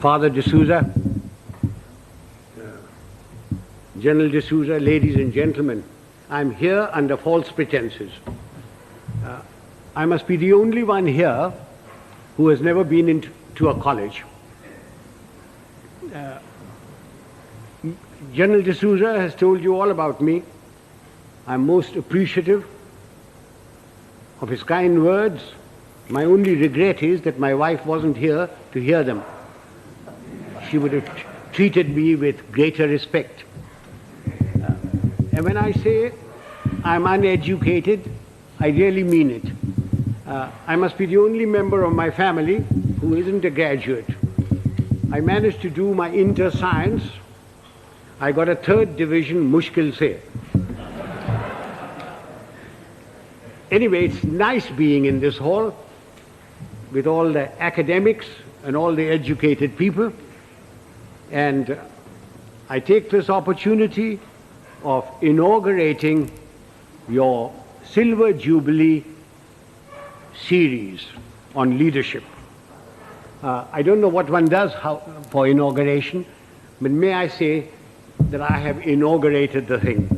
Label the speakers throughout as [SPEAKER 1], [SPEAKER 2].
[SPEAKER 1] Father D'Souza, General D'Souza, ladies and gentlemen, I'm here under false pretenses. I must be the only one here who has never been into a college. General D'Souza has told you all about me. I'm most appreciative of his kind words. My only regret is that my wife wasn't here to hear them. She would have treated me with greater respect. And when I say I'm uneducated, I really mean it. I must be the only member of my family who isn't a graduate. I managed to do my inter-science. I got a 3rd division, mushkil se. Anyway, it's nice being in this hall with all the academics and all the educated people. And I take this opportunity of inaugurating your Silver Jubilee series on leadership. I don't know what one does for inauguration, but may I say that I have inaugurated the thing.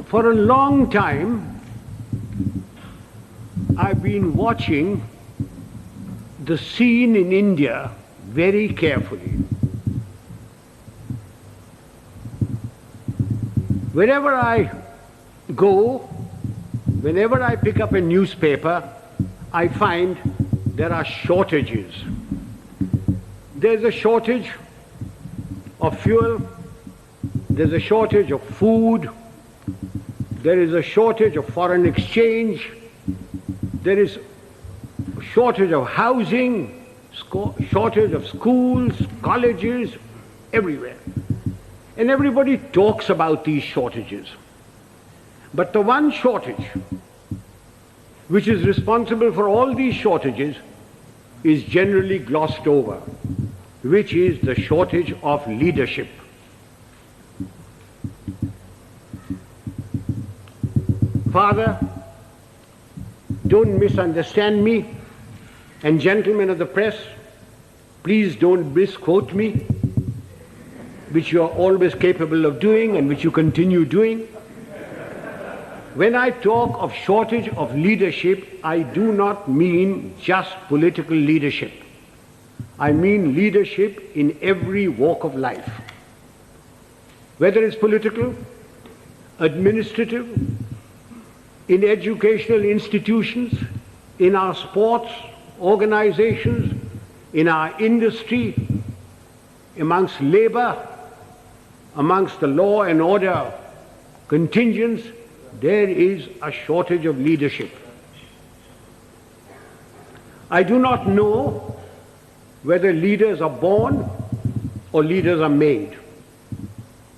[SPEAKER 1] For a long time, I've been watching the scene in India very carefully. Wherever I go, whenever I pick up a newspaper, I find there are shortages. There's a shortage of fuel, there's a shortage of food, there is a shortage of foreign exchange, there is a shortage of housing, shortage of schools, colleges, everywhere. And everybody talks about these shortages. But the one shortage which is responsible for all these shortages is generally glossed over, which is the shortage of leadership. Father, don't misunderstand me, and gentlemen of the press, please don't misquote me, which you are always capable of doing and which you continue doing. When I talk of shortage of leadership, I do not mean just political leadership. I mean leadership in every walk of life. Whether it's political, administrative, in educational institutions, in our sports organizations, in our industry, amongst labor, amongst the law and order contingents, there is a shortage of leadership. I do not know whether leaders are born or leaders are made.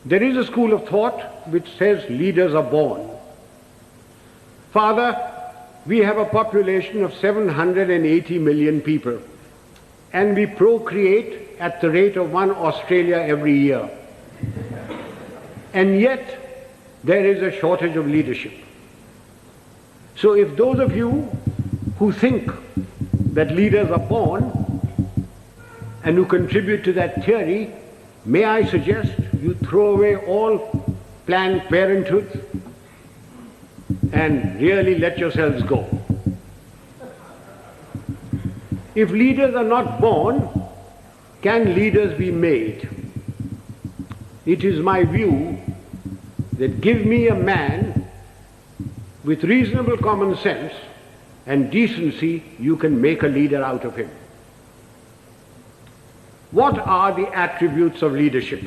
[SPEAKER 1] There is a school of thought which says leaders are born. Father, we have a population of 780 million people, and we procreate at the rate of 1 Australia every year. And yet, there is a shortage of leadership. So if those of you who think that leaders are born and who contribute to that theory, may I suggest you throw away all Planned Parenthood and really let yourselves go. If leaders are not born, can leaders be made? It is my view that give me a man with reasonable common sense and decency, you can make a leader out of him. What are the attributes of leadership?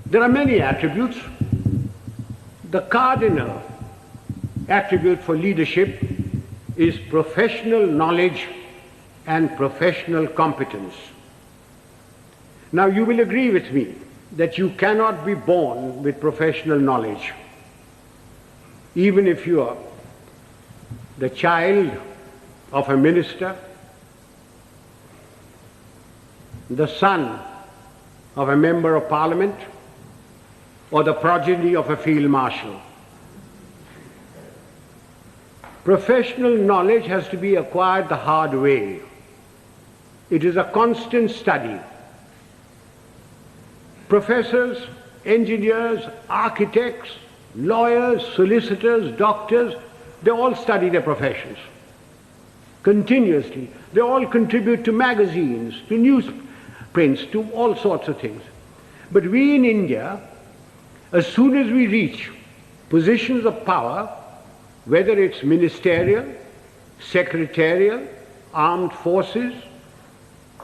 [SPEAKER 1] There are many attributes. The cardinal attribute for leadership is professional knowledge and professional competence. Now you will agree with me that you cannot be born with professional knowledge. Even if you are the child of a minister, the son of a member of parliament or the progeny of a field marshal. Professional knowledge has to be acquired the hard way. It is a constant study. Professors, engineers, architects, lawyers, solicitors, doctors, they all study their professions continuously. They all contribute to magazines, to newsprints, to all sorts of things. But we in India, as soon as we reach positions of power, whether it's ministerial, secretarial, armed forces,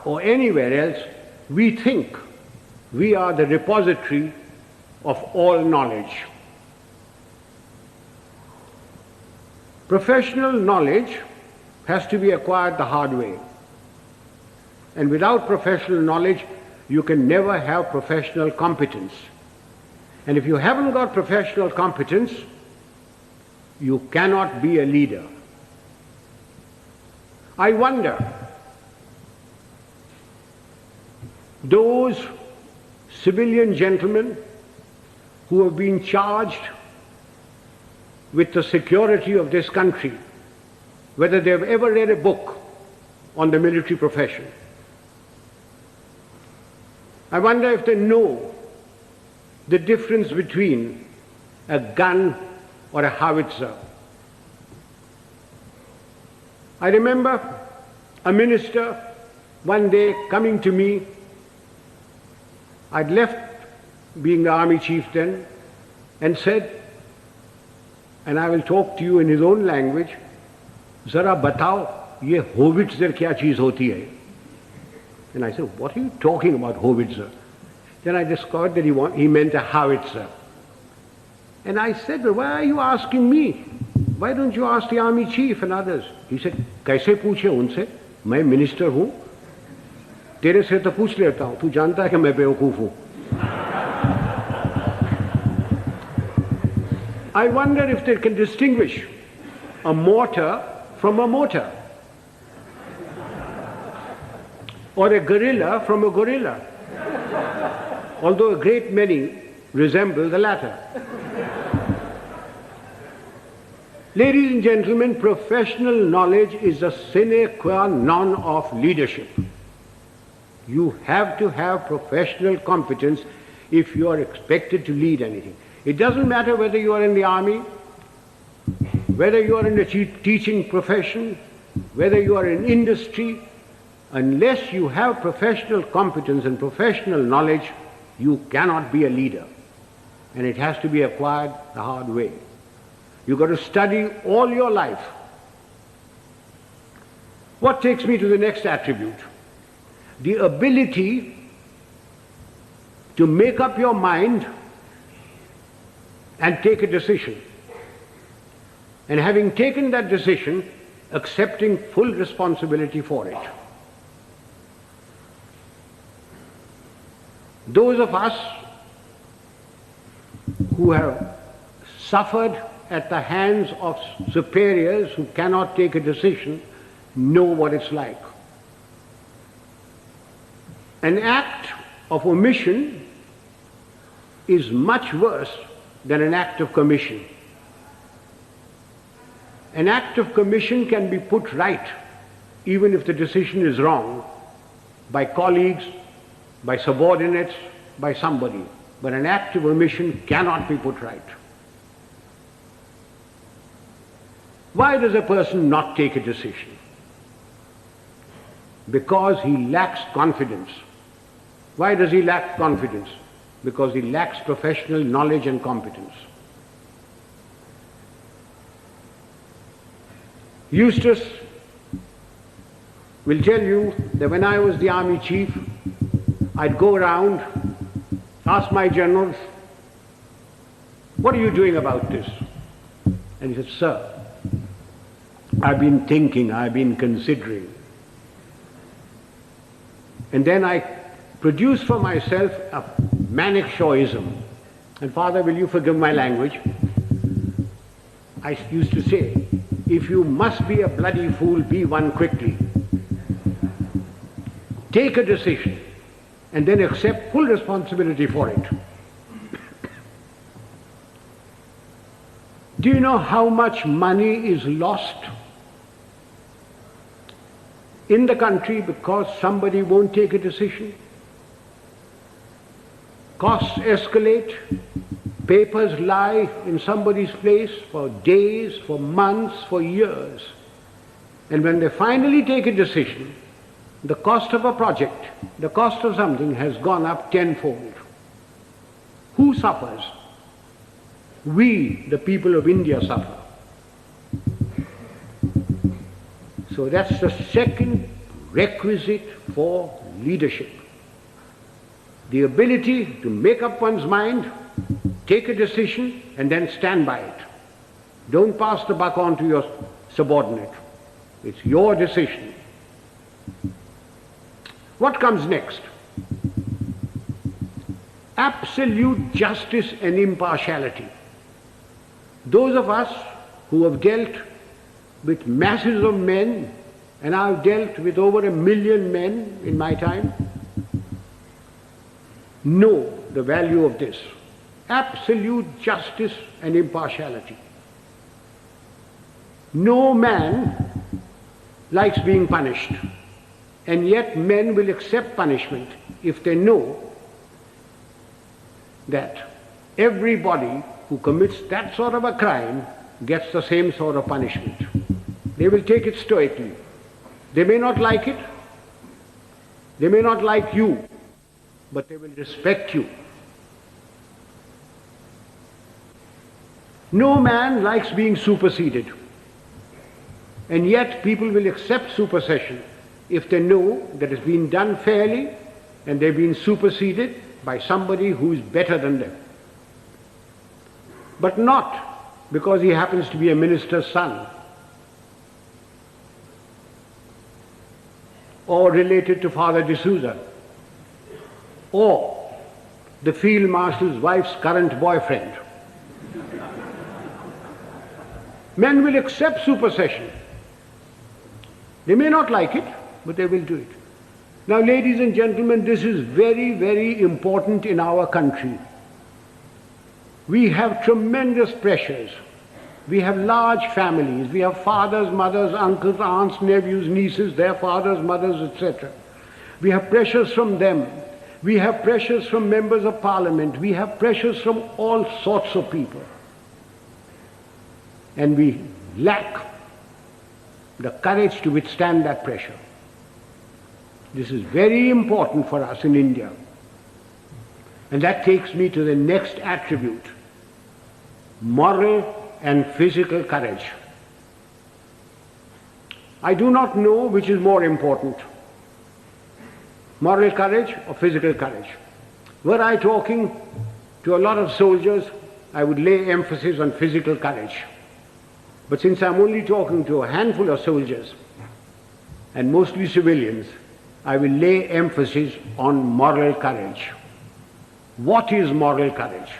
[SPEAKER 1] or anywhere else, we think we are the repository of all knowledge. Professional knowledge has to be acquired the hard way. And without professional knowledge, you can never have professional competence. And if you haven't got professional competence, you cannot be a leader. I wonder, those civilian gentlemen who have been charged with the security of this country, whether they have ever read a book on the military profession. I wonder if they know the difference between a gun or a howitzer. I remember a minister one day coming to me. I'd left being the army chief then, and said, and I will talk to you in his own language, "Zara batao, ye howitzer kya cheez hoti hai?" And I said, "What are you talking about, howitzer?" Then I discovered that he meant a howitzer. And I said, "Well, why are you asking me? Why don't you ask the army chief and others?" He said, "Kaise पूछे उनसे? मैं minister हूँ, तेरे से तो पूछ लेता हूँ, तू जानता है कि मैं बेवकूफ हूँ." I wonder if they can distinguish a mortar from a motor, or a gorilla from a gorilla, although a great many resemble the latter. Ladies and gentlemen, professional knowledge is a sine qua non of leadership. You have to have professional competence if you are expected to lead anything. It doesn't matter whether you are in the army, whether you are in a teaching profession, whether you are in industry. Unless you have professional competence and professional knowledge, you cannot be a leader. And it has to be acquired the hard way. You've got to study all your life. What takes me to the next attribute? The ability to make up your mind and take a decision. And having taken that decision, accepting full responsibility for it. Those of us who have suffered at the hands of superiors who cannot take a decision know what it's like. An act of omission is much worse than an act of commission. An act of commission can be put right, even if the decision is wrong, by colleagues, by subordinates, by somebody. But an act of omission cannot be put right. Why does a person not take a decision? Because he lacks confidence. Why does he lack confidence? Because he lacks professional knowledge and competence. Eustace will tell you that when I was the army chief, I'd go around, ask my generals, "What are you doing about this?" And he said, "Sir, I've been thinking, I've been considering." And then I produced for myself a Manekshawism. And Father, will you forgive my language? I used to say, if you must be a bloody fool, be one quickly. Take a decision. and then accept full responsibility for it. Do you know how much money is lost in the country because somebody won't take a decision? Costs escalate, papers lie in somebody's place for days, for months, for years. And when they finally take a decision, the cost of a project, the cost of something has gone up tenfold. Who suffers? We, the people of India, suffer. So that's the second requisite for leadership. The ability to make up one's mind, take a decision, and then stand by it. Don't pass the buck on to your subordinate. It's your decision. What comes next? Absolute justice and impartiality. Those of us who have dealt with masses of men, and I've dealt with over 1 million men in my time, know the value of this. Absolute justice and impartiality. No man likes being punished, and yet men will accept punishment if they know that everybody who commits that sort of a crime gets the same sort of punishment. They will take it stoically. They may not like it, they may not like you, but they will respect you. No man likes being superseded, and yet people will accept supersession if they know that it's been done fairly and they've been superseded by somebody who is better than them. But not because he happens to be a minister's son or related to Father D'Souza or the Field Marshal's wife's current boyfriend. Men will accept supersession. They may not like it, but they will do it. Now, ladies and gentlemen, this is very, very important in our country. We have tremendous pressures. We have large families. We have fathers, mothers, uncles, aunts, nephews, nieces, their fathers, mothers, etc. We have pressures from them. We have pressures from members of parliament. We have pressures from all sorts of people. And we lack the courage to withstand that pressure. This is very important for us in India. And that takes me to the next attribute: moral and physical courage. I do not know which is more important, moral courage or physical courage. Were I talking to a lot of soldiers, I would lay emphasis on physical courage. But since I'm only talking to a handful of soldiers, and mostly civilians, I will lay emphasis on moral courage. What is moral courage?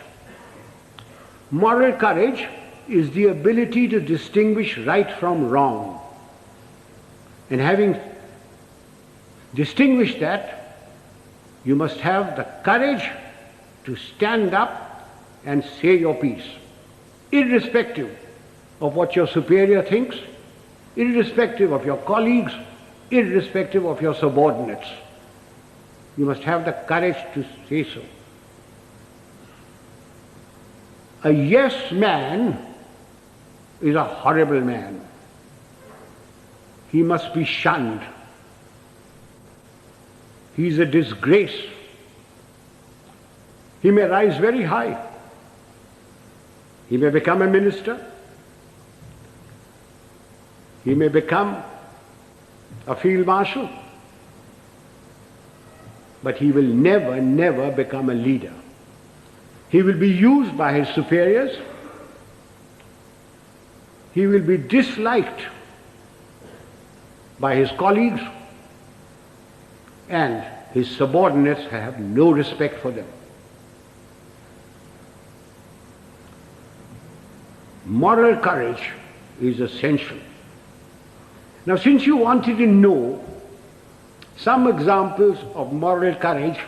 [SPEAKER 1] Moral courage is the ability to distinguish right from wrong. And having distinguished that, you must have the courage to stand up and say your piece, irrespective of what your superior thinks, irrespective of your colleagues, irrespective of your subordinates. You must have the courage to say so. A yes man is a horrible man. He must be shunned. He is a disgrace. He may rise very high. He may become a minister. He may become a field marshal. But he will never, never become a leader. He will be used by his superiors. He will be disliked by his colleagues, and his subordinates have no respect for them. Moral courage is essential. Now, since you wanted to know some examples of moral courage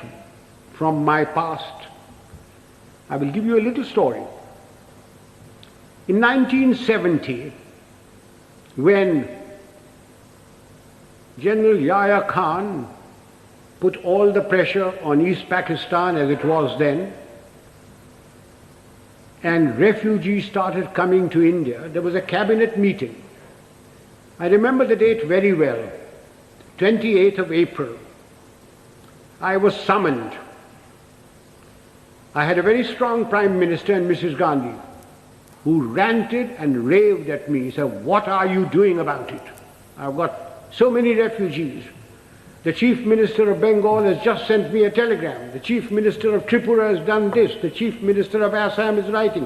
[SPEAKER 1] from my past. I will give you a little story. In 1970, when General Yahya Khan put all the pressure on East Pakistan as it was then, and refugees started coming to India, there was a cabinet meeting. I remember the date very well, 28th of April. I was summoned. I had a very strong Prime Minister and Mrs. Gandhi, who ranted and raved at me. He said, "What are you doing about it? I've got so many refugees. The Chief Minister of Bengal has just sent me a telegram. The Chief Minister of Tripura has done this. The Chief Minister of Assam is writing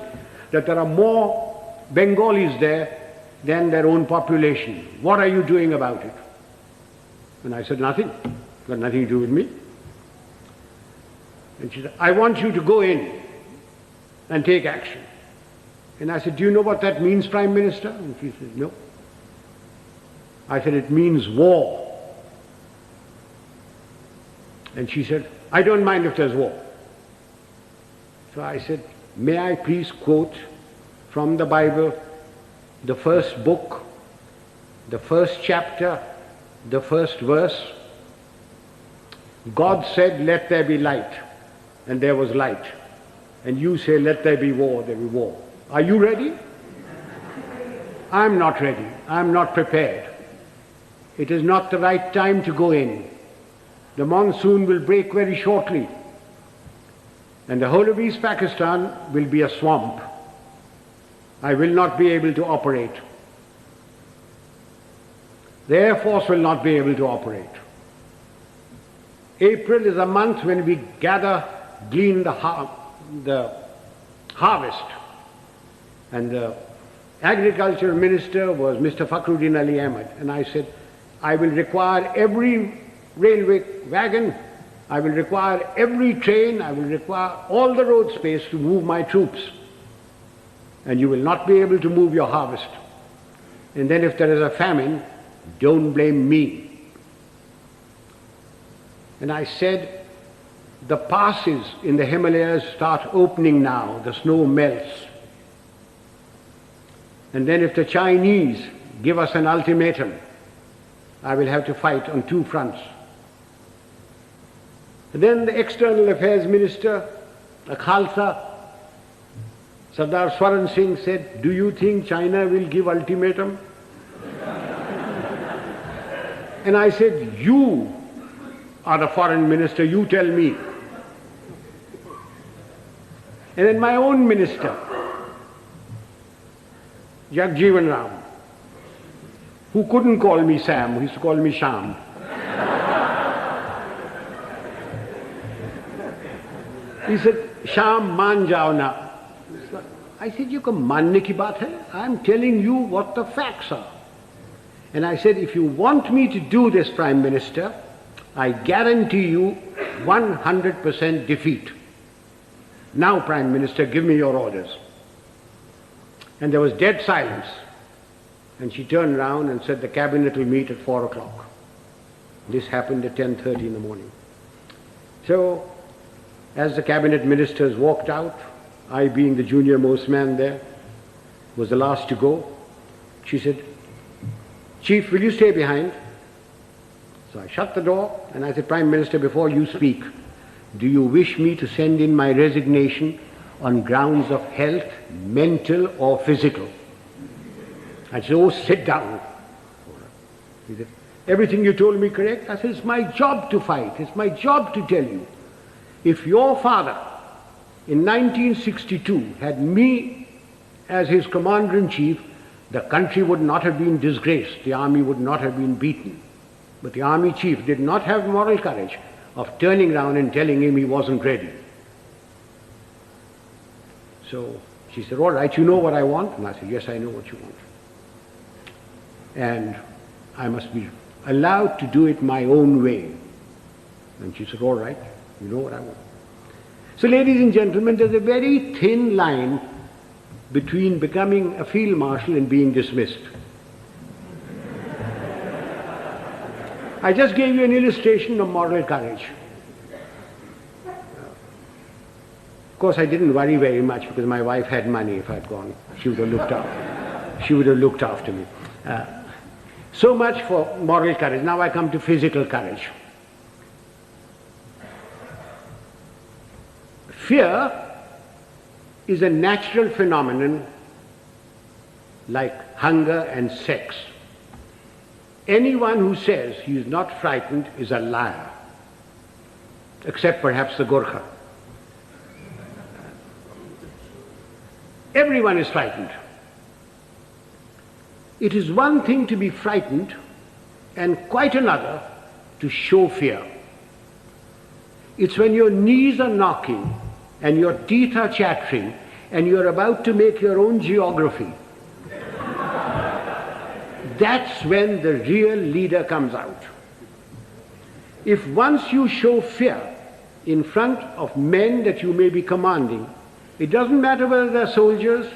[SPEAKER 1] that there are more Bengalis there than their own population. What are you doing about it?" And I said, "Nothing. Got nothing to do with me." And she said, "I want you to go in and take action." And I said, "Do you know what that means, Prime Minister?" And she said, "No." I said, "It means war." And she said, "I don't mind if there's war." So I said, "May I please quote from the Bible, the first book, the first chapter, the first verse? God said, 'Let there be light,' and there was light. And you say, 'Let there be war,' there be war. Are you ready?" I'm not ready. I'm not prepared. It is not the right time to go in. The monsoon will break very shortly, and the whole of East Pakistan will be a swamp. I will not be able to operate. The Air Force will not be able to operate. April is a month when we glean the harvest. And the Agriculture Minister was Mr. Fakhruddin Ali Ahmed. And I said, "I will require every railway wagon, I will require every train, I will require all the road space to move my troops. And you will not be able to move your harvest. And then if there is a famine, don't blame me." And I said, the passes in the Himalayas start opening now, the snow melts. And then if the Chinese give us an ultimatum, I will have to fight on two fronts. And then the External Affairs Minister, a Khalsa, Sardar Swaran Singh, said, "Do you think China will give ultimatum?" And I said, "You are the foreign minister, you tell me." And then my own minister, Xavier, who couldn't call me Sam, who used to call me Sham. He said, "Sham, maan jao na." I said, "You can manne ki baat hai? I'm telling you what the facts are." And I said, "If you want me to do this, Prime Minister, I guarantee you 100% defeat. Now, Prime Minister, give me your orders." And there was dead silence. And she turned around and said, "The cabinet will meet at 4 o'clock. This happened at 10:30 in the morning. So, as the cabinet ministers walked out, I being the junior most man there, was the last to go, she said, "Chief, will you stay behind?" So I shut the door and I said, "Prime Minister, before you speak, do you wish me to send in my resignation on grounds of health, mental or physical?" I said, "Oh, sit down." He said, "Everything you told me correct?" I said, "It's my job to fight. It's my job to tell you. If your father in 1962 had me as his commander-in-chief, the country would not have been disgraced. The army would not have been beaten. But the army chief did not have moral courage of turning around and telling him he wasn't ready." So she said, "All right, you know what I want?" And I said, "Yes, I know what you want. And I must be allowed to do it my own way." And she said, "All right, you know what I want." So, ladies and gentlemen, there's a very thin line between becoming a field marshal and being dismissed. I just gave you an illustration of moral courage. Of course, I didn't worry very much because my wife had money. If I'd gone, she would have looked after. She would have looked after me. So much for moral courage. Now I come to physical courage. Fear is a natural phenomenon like hunger and sex. Anyone who says he is not frightened is a liar, except perhaps the Gorkha. Everyone is frightened. It is one thing to be frightened and quite another to show fear. It's when your knees are knocking and your teeth are chattering and you're about to make your own geography. That's when the real leader comes out. If once you show fear in front of men that you may be commanding, it doesn't matter whether they're soldiers,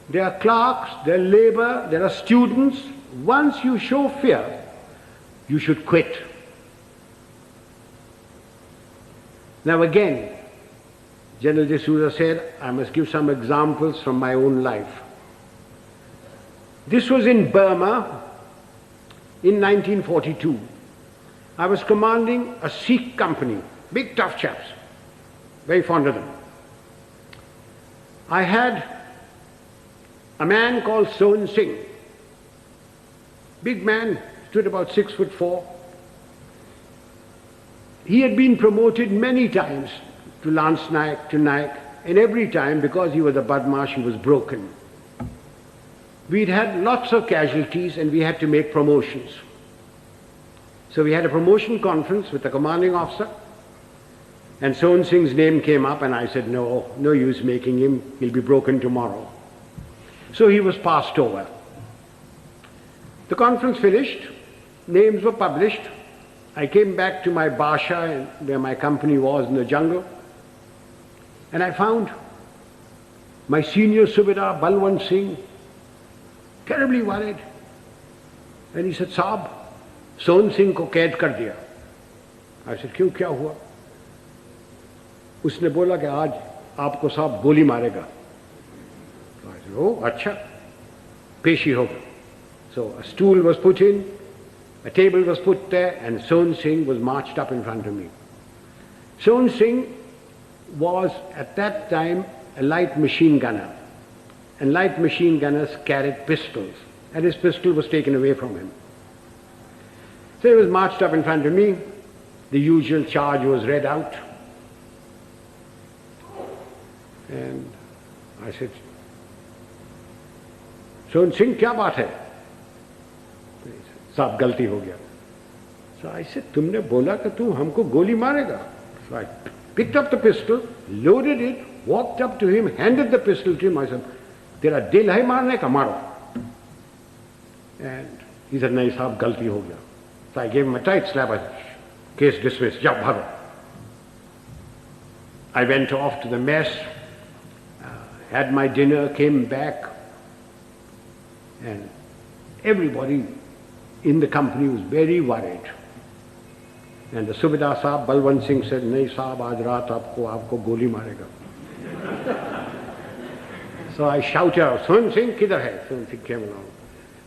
[SPEAKER 1] they are clerks, they're labor, there are students. Once you show fear, you should quit. Now again, General D'Souza said, I must give some examples from my own life. This was in Burma in 1942. I was commanding a Sikh company, big tough chaps, very fond of them. I had a man called Sohan Singh, big man, stood about 6'4". He had been promoted many times to Lance Naik, to Naik, and every time, because he was a Badmash, he was broken. We'd had lots of casualties and we had to make promotions. So we had a promotion conference with the commanding officer, and Sohan Singh's name came up and I said, no use making him, he'll be broken tomorrow. So he was passed over. The conference finished, names were published. I came back to my Basha where my company was in the jungle, and I found my senior Subedar Balwant Singh terribly worried. And he said, Saab, Sohan Singh ko kaid kar diya. I said, क्यों क्या हुआ? उसने बोला कि आज आपको साहब गोली मारेगा. So I said, oh, अच्छा, पेशी होगा. So a stool was put in, a table was put there, and Sohan Singh was marched up in front of me. Sohan Singh was at that time a light machine gunner, and light machine gunners carried pistols, and his pistol was taken away from him. So he was marched up in front of me. The usual charge was read out. And I said, Sohan Singh, क्या बात है? साहब गलती हो गया. So I said, तुमने बोला कि तू हमको गोली मारेगा. So I picked up the pistol, loaded it, walked up to him, handed the pistol to him. I said, तेरा दिल है मारने का, मारो. And he said, नहीं साहब गलती हो गया. So I gave him a tight slap. I said, case dismissed, जाओ भागो. I went off to the mess, had my dinner, came back, and everybody in the company was very worried. And the Subedar Sahab, Balwant Singh said, नहीं साहब आज रात आपको गोली मारेगा. So I shouted out, Sohan Singh किधर है? Sohan Singh came along.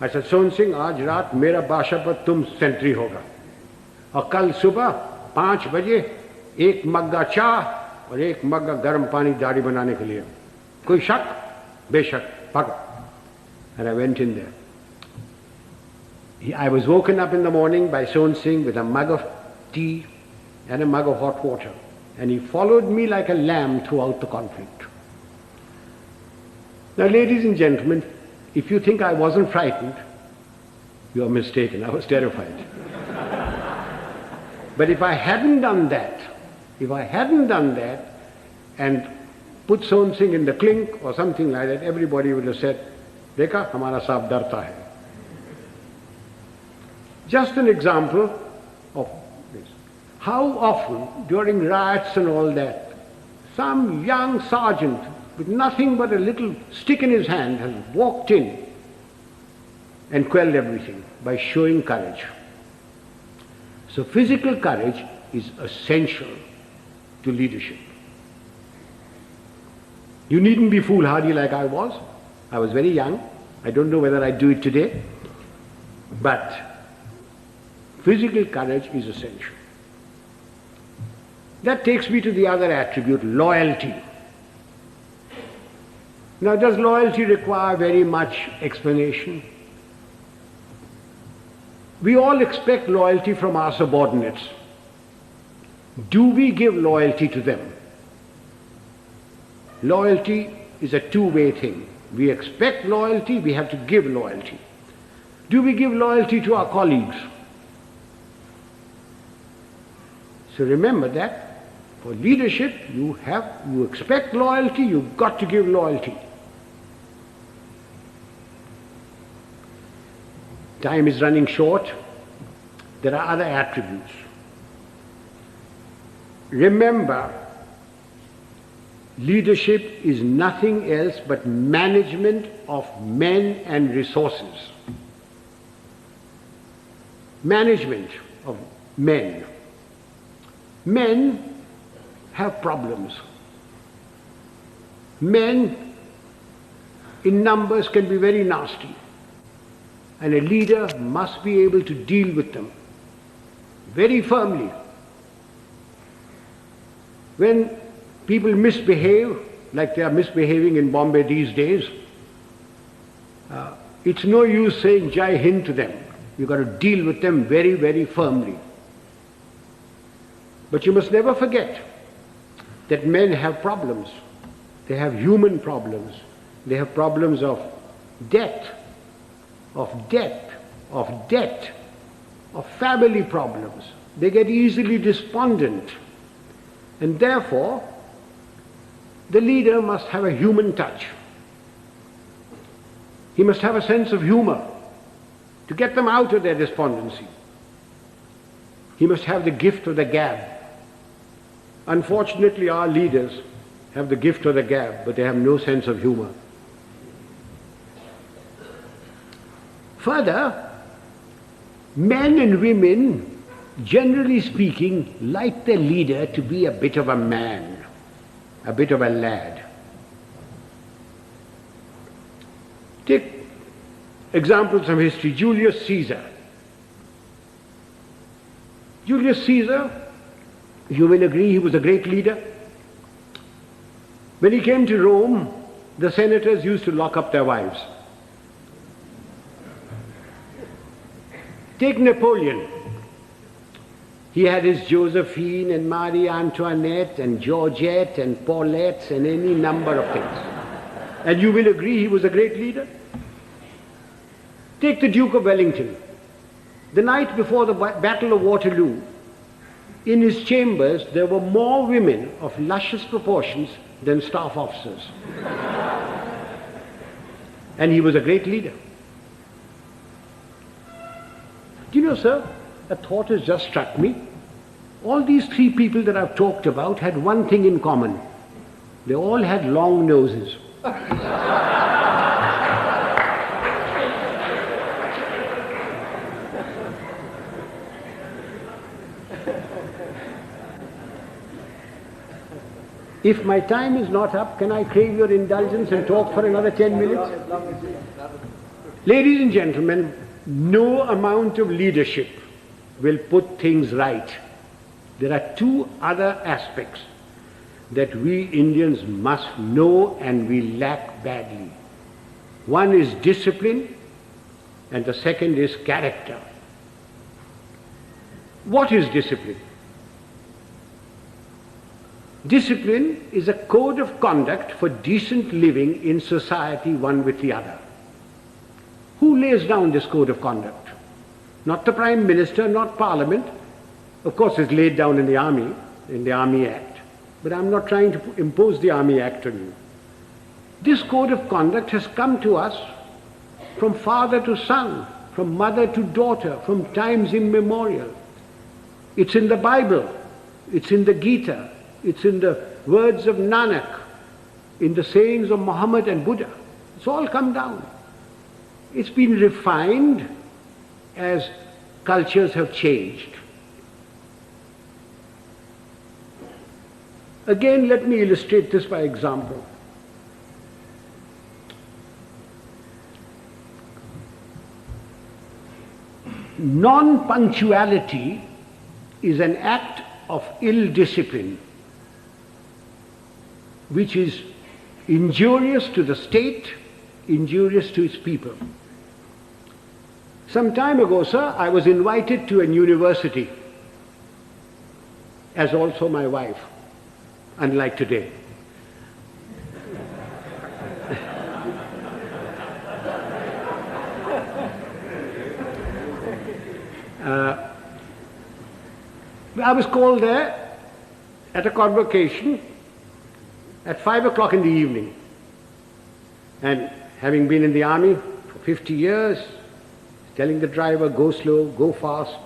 [SPEAKER 1] I said, Sohan Singh, आज रात मेरा बाशा पर तुम सेंट्री होगा, और कल सुबह 5 बजे 1 मग्गा चाह और 1 मग्गा गर्म पानी दाढ़ी बनाने के लिए. कोई शक? बेशक, भागो. And I went in there. I was woken up in the morning by Sohan Singh with a mug of tea and a mug of hot water, and he followed me like a lamb throughout the conflict. Now, ladies and gentlemen, if you think I wasn't frightened, you are mistaken. I was terrified. But if I hadn't done that, and put Sohan Singh in the clink or something like that, everybody would have said, Dekha, hamara saab darta hai. Just an example of this. How often during riots and all that, some young sergeant with nothing but a little stick in his hand has walked in and quelled everything by showing courage. So physical courage is essential to leadership. You needn't be foolhardy like I was. I was very young. I don't know whether I'd do it today. But physical courage is essential. That takes me to the other attribute, loyalty. Now, does loyalty require very much explanation? We all expect loyalty from our subordinates. Do we give loyalty to them? Loyalty is a two-way thing. We expect loyalty, we have to give loyalty. Do we give loyalty to our colleagues? So remember that for leadership, you expect loyalty, you've got to give loyalty. Time is running short. There are other attributes. Remember, leadership is nothing else but management of men and resources. Management of men. Men have problems. Men in numbers can be very nasty. And a leader must be able to deal with them very firmly. When people misbehave, like they are misbehaving in Bombay these days, it's no use saying Jai Hind to them. You've got to deal with them very, very firmly. But you must never forget that men have problems. They have human problems. They have problems of debt, of family problems. They get easily despondent. And therefore, the leader must have a human touch. He must have a sense of humor to get them out of their despondency. He must have the gift of the gab. Unfortunately, our leaders have the gift of the gab, but they have no sense of humor. Further, men and women, generally speaking, like their leader to be a bit of a man, a bit of a lad. Take examples from history. Julius Caesar. Julius Caesar, you will agree, he was a great leader. When he came to Rome, the senators used to lock up their wives. Take Napoleon. He had his Josephine and Marie Antoinette and Georgette and Paulette and any number of things. And you will agree he was a great leader? Take the Duke of Wellington. The night before the Battle of Waterloo, in his chambers there were more women of luscious proportions than staff officers. And he was a great leader. Do you know, sir, a thought has just struck me. All these three people that I've talked about had one thing in common. They all had long noses. If my time is not up, can I crave your indulgence and talk for another 10 minutes? Ladies and gentlemen, no amount of leadership will put things right. There are two other aspects that we Indians must know and we lack badly. One is discipline and the second is character. What is discipline? Discipline is a code of conduct for decent living in society one with the other. Who lays down this code of conduct? Not the Prime Minister, not Parliament. Of course it's laid down in the Army Act. But I'm not trying to impose the Army Act on you. This code of conduct has come to us from father to son, from mother to daughter, from times immemorial. It's in the Bible, it's in the Gita, it's in the words of Nanak, in the sayings of Muhammad and Buddha. It's all come down. It's been refined as cultures have changed. Again, let me illustrate this by example. Non-punctuality is an act of ill discipline which is injurious to the state, injurious to its people. Some time ago, sir, I was invited to a university, as also my wife, unlike today. I was called there at a convocation at 5 o'clock in the evening. And having been in the army for 50 years, telling the driver, go slow, go fast,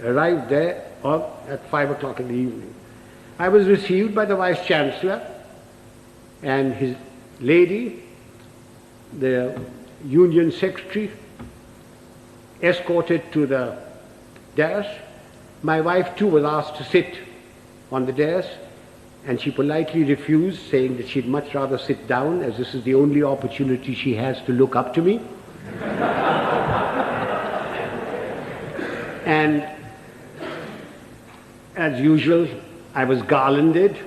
[SPEAKER 1] arrived there at 5 o'clock in the evening. I was received by the Vice Chancellor and his lady, the Union Secretary, escorted to the dais. My wife too was asked to sit on the dais, and she politely refused, saying that she'd much rather sit down, as this is the only opportunity she has to look up to me. And as usual, I was garlanded.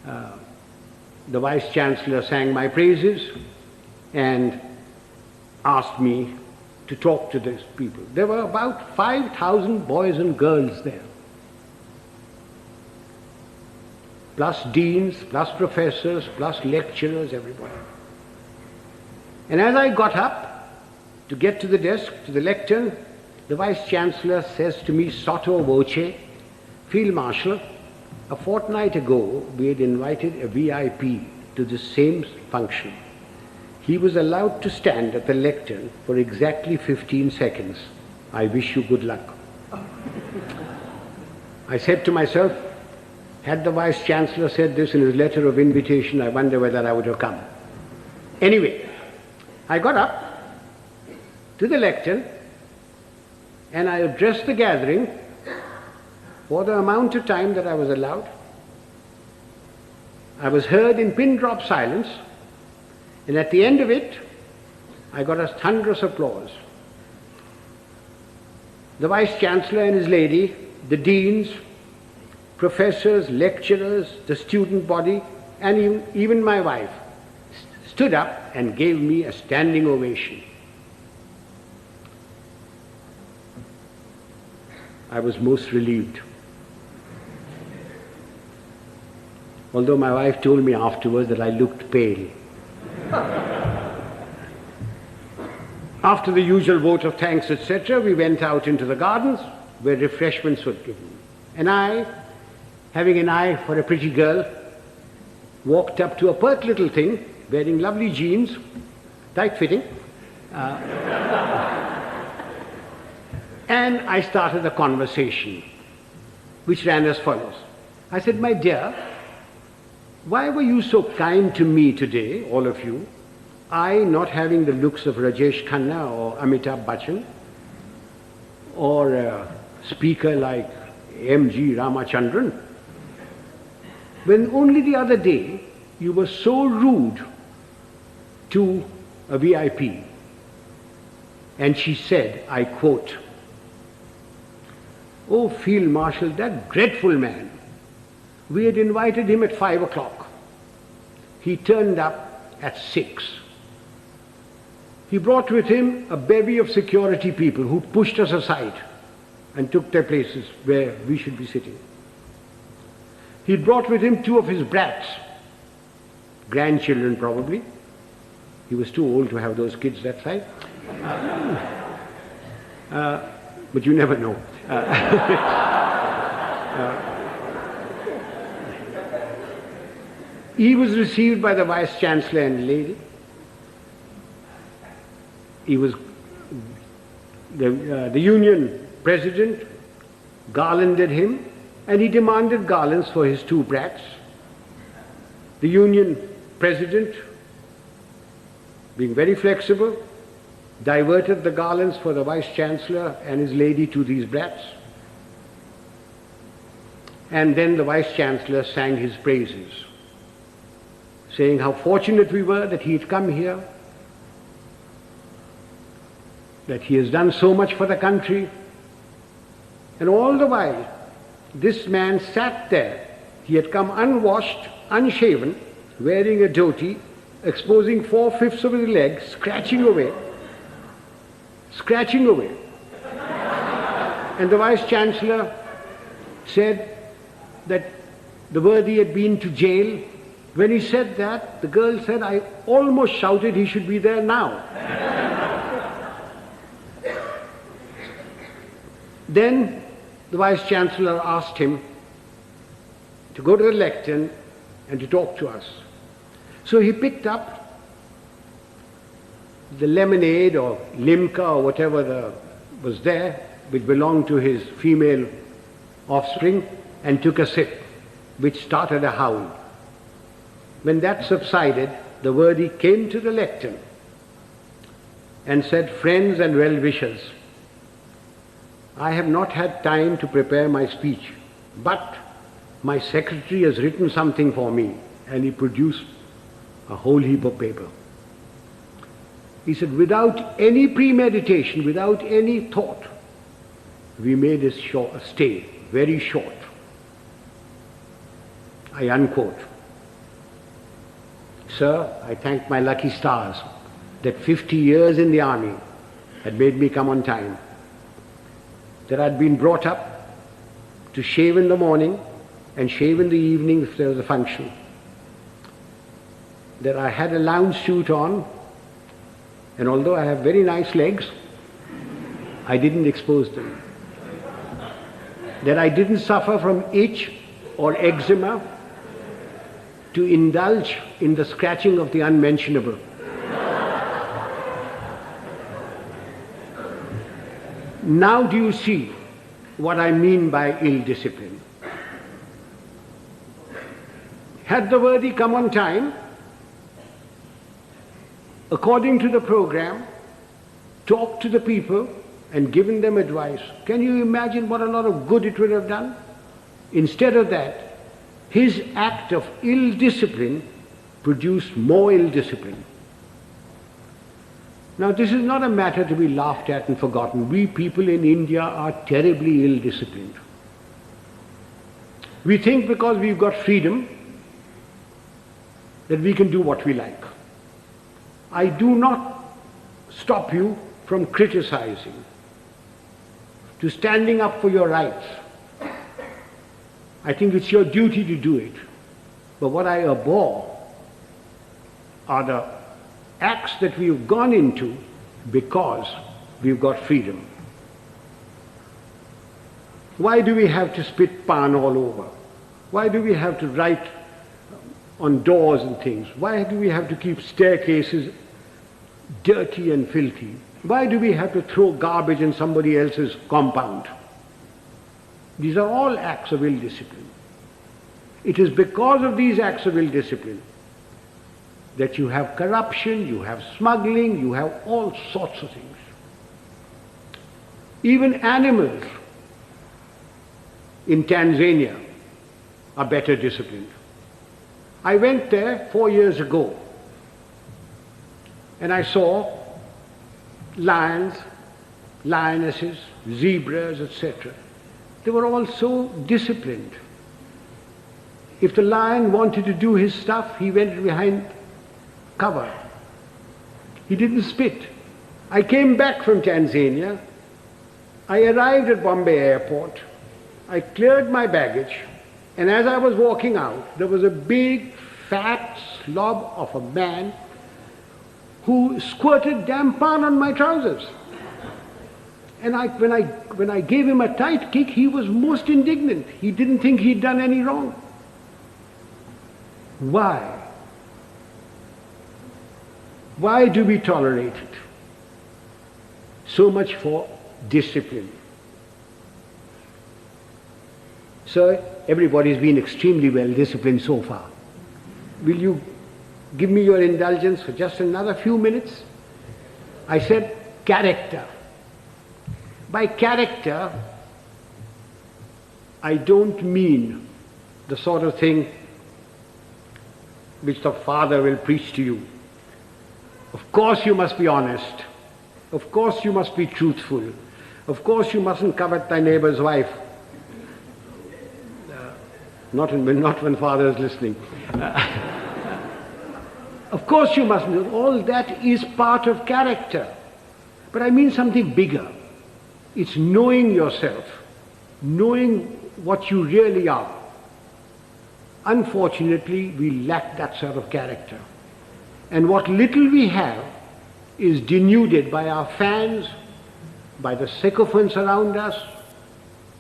[SPEAKER 1] The Vice Chancellor sang my praises and asked me to talk to these people. There were about 5,000 boys and girls there, plus deans, plus professors, plus lecturers, everybody. And as I got up to get to the desk, to the lectern, the Vice Chancellor says to me, sotto voce, Field Marshal, a fortnight ago we had invited a VIP to the same function. He was allowed to stand at the lectern for exactly 15 seconds. I wish you good luck. I said to myself, had the Vice Chancellor said this in his letter of invitation, I wonder whether I would have come. Anyway, I got up to the lectern and I addressed the gathering for the amount of time that I was allowed. I was heard in pin-drop silence, and at the end of it, I got a thunderous applause. The Vice Chancellor and his lady, the deans, professors, lecturers, the student body, and even my wife stood up and gave me a standing ovation. I was most relieved. Although my wife told me afterwards that I looked pale. After the usual vote of thanks, etc., we went out into the gardens where refreshments were given. And I, having an eye for a pretty girl, walked up to a pert little thing wearing lovely jeans, tight-fitting, and I started a conversation which ran as follows. I said, my dear, why were you so kind to me today, all of you? I not having the looks of Rajesh Khanna or Amitabh Bachchan, or a speaker like M.G. Ramachandran, when only the other day you were so rude to a VIP. And she said, I quote, "Oh, Field Marshal, that dreadful man. We had invited him at 5 o'clock. He turned up at 6. He brought with him a bevy of security people who pushed us aside and took their places where we should be sitting. He brought with him 2 of his brats, grandchildren probably. He was too old to have those kids that size. But you never know. He was received by the Vice Chancellor and lady. He was the Union President garlanded him, and he demanded garlands for his 2 brats. The Union President, being very flexible, diverted the garlands for the Vice Chancellor and his lady to these brats. And then the Vice-Chancellor sang his praises, saying how fortunate we were that he had come here, that he has done so much for the country. And all the while, this man sat there. He had come unwashed, unshaven, wearing a dhoti, exposing 4/5 of his legs, scratching away. And the Vice-Chancellor said that the worthy had been to jail. When he said that, the girl said, I almost shouted he should be there now. Then the Vice-Chancellor asked him to go to the lectern and to talk to us. So he picked up the lemonade or limca or whatever was there, which belonged to his female offspring, and took a sip, which started a howl. When that subsided, the worthy came to the lectern and said, friends and well-wishers, I have not had time to prepare my speech, but my secretary has written something for me, and he produced a whole heap of paper. He said, without any premeditation, without any thought, we made a stay, very short. I unquote. Sir, I thank my lucky stars that 50 years in the army had made me come on time, that I'd been brought up to shave in the morning and shave in the evening if there was a function, that I had a lounge suit on, and although I have very nice legs, I didn't expose them, that I didn't suffer from itch or eczema to indulge in the scratching of the unmentionable. Now do you see what I mean by ill discipline? Had the worthy come on time, according to the program, talked to the people and given them advice, can you imagine what a lot of good it would have done? Instead of that, his act of ill discipline produced more ill discipline. Now this is not a matter to be laughed at and forgotten. We people in India are terribly ill disciplined. We think because we've got freedom that we can do what we like. I do not stop you from criticizing, to standing up for your rights. I think it's your duty to do it. But what I abhor are the acts that we've gone into because we've got freedom. Why do we have to spit pan all over? Why do we have to write on doors and things? Why do we have to keep staircases dirty and filthy? Why do we have to throw garbage in somebody else's compound? These are all acts of ill discipline. It is because of these acts of ill discipline that you have corruption, you have smuggling, you have all sorts of things. Even animals in Tanzania are better disciplined. I went there 4 years ago and I saw lions, lionesses, zebras, etc. They were all so disciplined. If the lion wanted to do his stuff, he went behind cover. He didn't spit. I came back from Tanzania. I arrived at Bombay airport. I cleared my baggage, and as I was walking out, there was a big, fat slob of a man who squirted damn pan on my trousers. And when I gave him a tight kick, he was most indignant. He didn't think he'd done any wrong. Why? Why do we tolerate it? So much for discipline. So everybody's been extremely well disciplined so far. Will you give me your indulgence for just another few minutes? I said character. By character, I don't mean the sort of thing which the father will preach to you. Of course you must be honest. Of course you must be truthful. Of course you mustn't covet thy neighbor's wife. Not when father is listening. Of course you mustn't. All that is part of character. But I mean something bigger. It's knowing yourself, knowing what you really are. Unfortunately, we lack that sort of character. And what little we have is denuded by our fans, by the sycophants around us,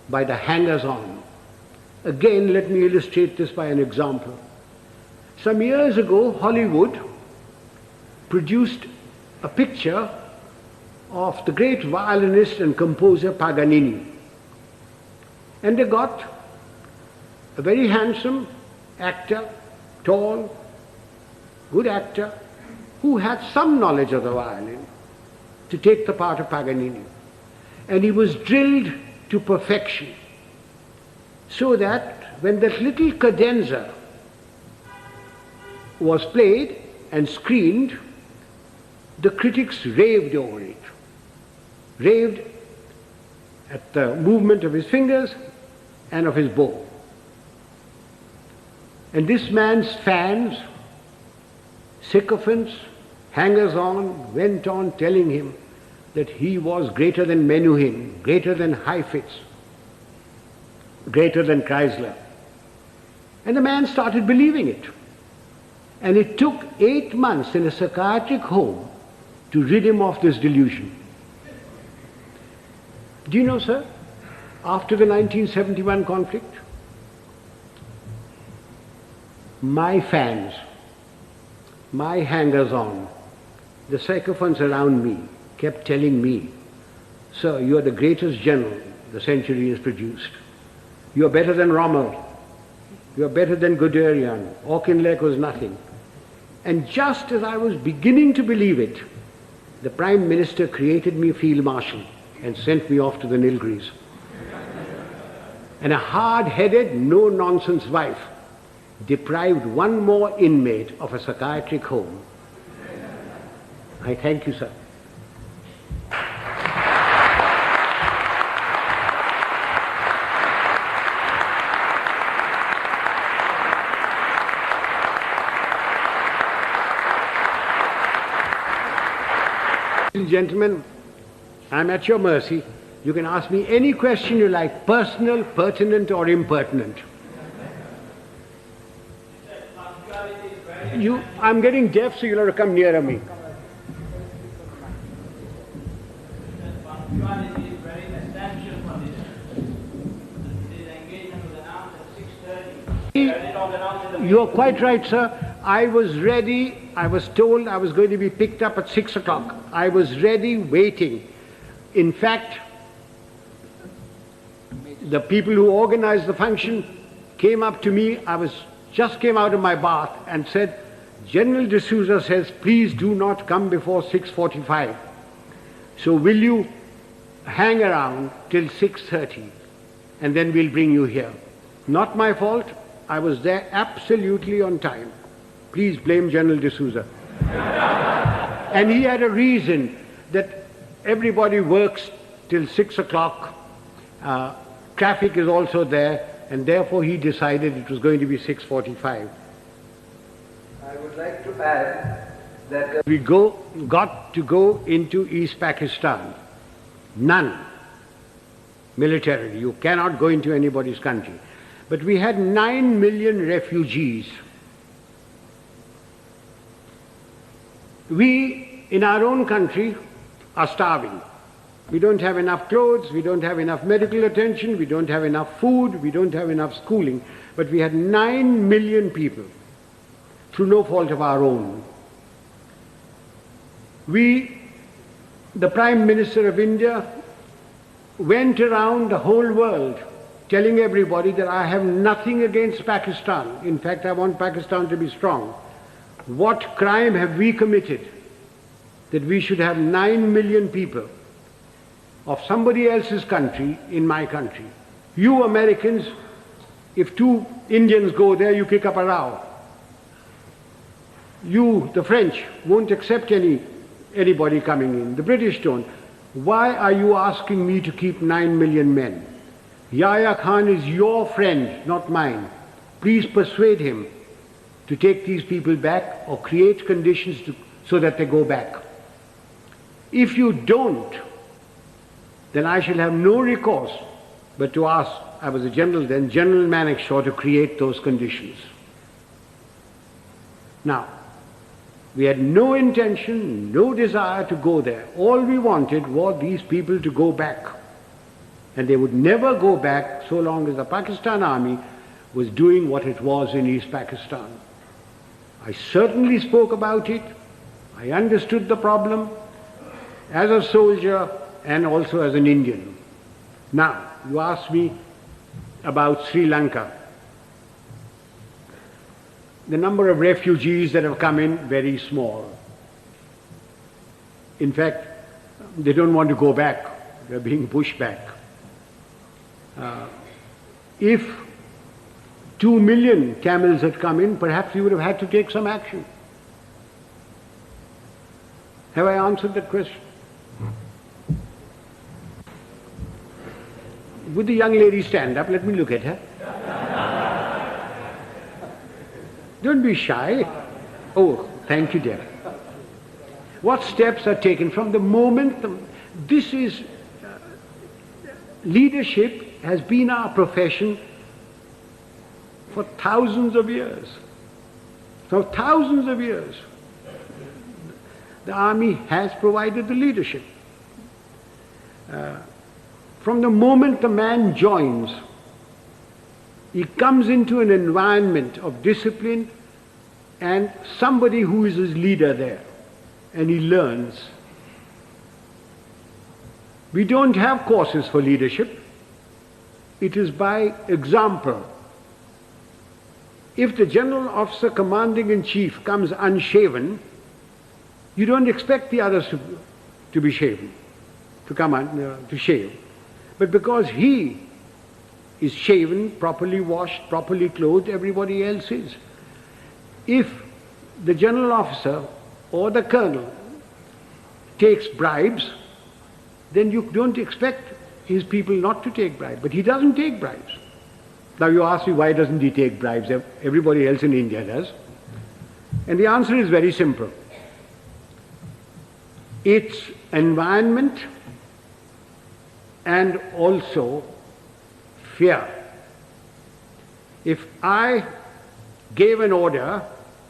[SPEAKER 1] by the hangers-on. Again, let me illustrate this by an example. Some years ago, Hollywood produced a picture of the great violinist and composer Paganini. And they got a very handsome actor, tall, good actor, who had some knowledge of the violin to take the part of Paganini. And he was drilled to perfection, so that when that little cadenza was played and screened, the critics raved over it, raved at the movement of his fingers and of his bow. And this man's fans, sycophants, hangers-on, went on telling him that he was greater than Menuhin, greater than Heifetz, greater than Chrysler. And the man started believing it. And it took 8 months in a psychiatric home to rid him of this delusion. Do you know, sir, after the 1971 conflict, my fans, my hangers-on, the sycophants around me kept telling me, "Sir, you are the greatest general the century has produced. You are better than Rommel. You are better than Guderian. Auchinleck was nothing." And just as I was beginning to believe it, the Prime Minister created me Field Marshal and sent me off to the Nilgiris. And a hard-headed, no-nonsense wife deprived one more inmate of a psychiatric home. I thank you, sir. Ladies and gentlemen, I'm at your mercy. You can ask me any question you like, personal, pertinent, or impertinent. I'm getting deaf, so you'll have to come nearer me.
[SPEAKER 2] Punctuality is very essential for this. This engagement was announced at 6:30.
[SPEAKER 1] You're quite right, sir. I was ready. I was told I was going to be picked up at 6 o'clock. I was ready, waiting. In fact, the people who organized the function came up to me. Just came out of my bath and said, "General D'Souza says, please do not come before 6:45. So will you hang around till 6:30 and then we'll bring you here." Not my fault. I was there absolutely on time. Please blame General D'Souza. And he had a reason that everybody works till 6 o'clock. Traffic is also there, and therefore he decided it was going to be 6:45.
[SPEAKER 3] I would like to add that
[SPEAKER 1] We got to go into East Pakistan. None. Militarily. You cannot go into anybody's country. But we had 9 million refugees. We, in our own country, are starving. We don't have enough clothes, we don't have enough medical attention, we don't have enough food, we don't have enough schooling. But we had 9 million people, through no fault of our own. The Prime Minister of India, went around the whole world telling everybody that I have nothing against Pakistan. In fact, I want Pakistan to be strong. What crime have we committed that we should have 9 million people of somebody else's country in my country? You Americans, if two Indians go there, you kick up a row. You, the French, won't accept anybody coming in. The British don't. Why are you asking me to keep 9 million men? Yahya Khan is your friend, not mine. Please persuade him to take these people back or create conditions so that they go back. If you don't, then I shall have no recourse but to ask, I was a general then, General Manekshaw, to create those conditions. Now, we had no intention, no desire to go there. All we wanted was these people to go back. And they would never go back so long as the Pakistan army was doing what it was in East Pakistan. I certainly spoke about it. I understood the problem as a soldier and also as an Indian. Now, you asked me about Sri Lanka. The number of refugees that have come in, very small. In fact, they don't want to go back. They're being pushed back. If 2 million camels had come in, perhaps we would have had to take some action. Have I answered that question? Would the young lady stand up? Let me look at her. Don't be shy. Oh, thank you, dear. What steps are taken from the moment this is leadership has been our profession for thousands of years. For thousands of years. The army has provided the leadership. From the moment the man joins, he comes into an environment of discipline and somebody who is his leader there, and he learns. We don't have courses for leadership. It is by example. If the general officer commanding in chief comes unshaven, you don't expect the others to be shaven, to shave. But because he is shaven, properly washed, properly clothed, everybody else is. If the general officer or the colonel takes bribes, then you don't expect his people not to take bribes. But he doesn't take bribes. Now you ask me, why doesn't he take bribes? Everybody else in India does. And the answer is very simple. It's environment and also fear. If I gave an order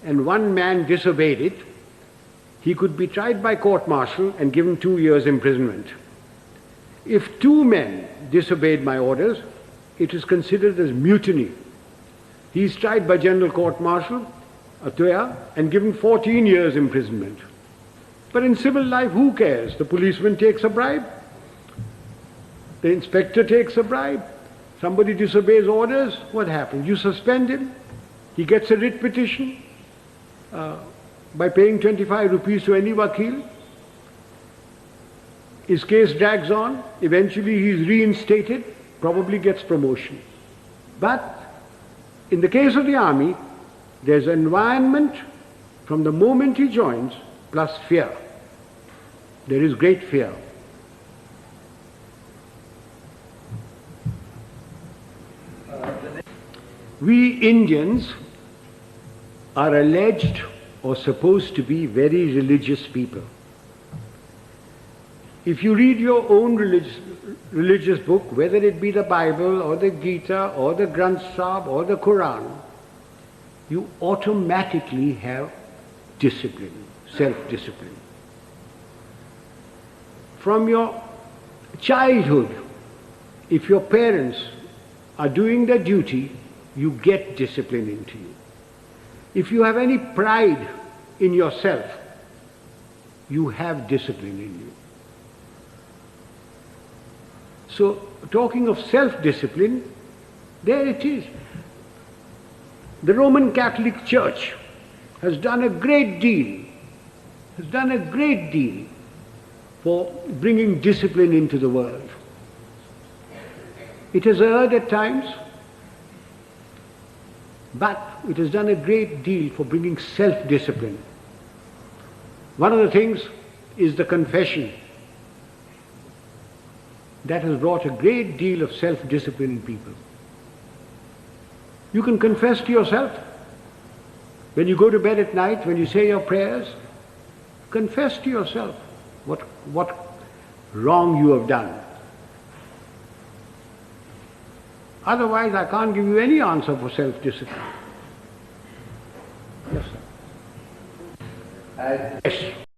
[SPEAKER 1] and one man disobeyed it, he could be tried by court-martial and given 2 years imprisonment. If 2 men disobeyed my orders, it is considered as mutiny. He is tried by general court-martial and given 14 years imprisonment. But in civil life, who cares? The policeman takes a bribe. The inspector takes a bribe. Somebody disobeys orders, what happens? You suspend him. He gets a writ petition by paying 25 rupees to any vakil. His case drags on. Eventually he is reinstated, probably gets promotion. But in the case of the army, there's environment from the moment he joins plus fear. There is great fear. We Indians are alleged or supposed to be very religious people. If you read your own religious book, whether it be the Bible or the Gita or the Granth Sahib or the Quran, you automatically have discipline, self-discipline. From your childhood, if your parents are doing their duty, you get discipline into you. If you have any pride in yourself, you have discipline in you. So, talking of self-discipline, there it is. The Roman Catholic Church has done a great deal, for bringing discipline into the world. It has erred at times, but it has done a great deal for bringing self-discipline. One of the things is the confession. That has brought a great deal of self-discipline in people. You can confess to yourself. When you go to bed at night, when you say your prayers, confess to yourself what wrong you have done. Otherwise, I can't give you any answer for self-discipline. Yes, sir.
[SPEAKER 3] And
[SPEAKER 1] Yes.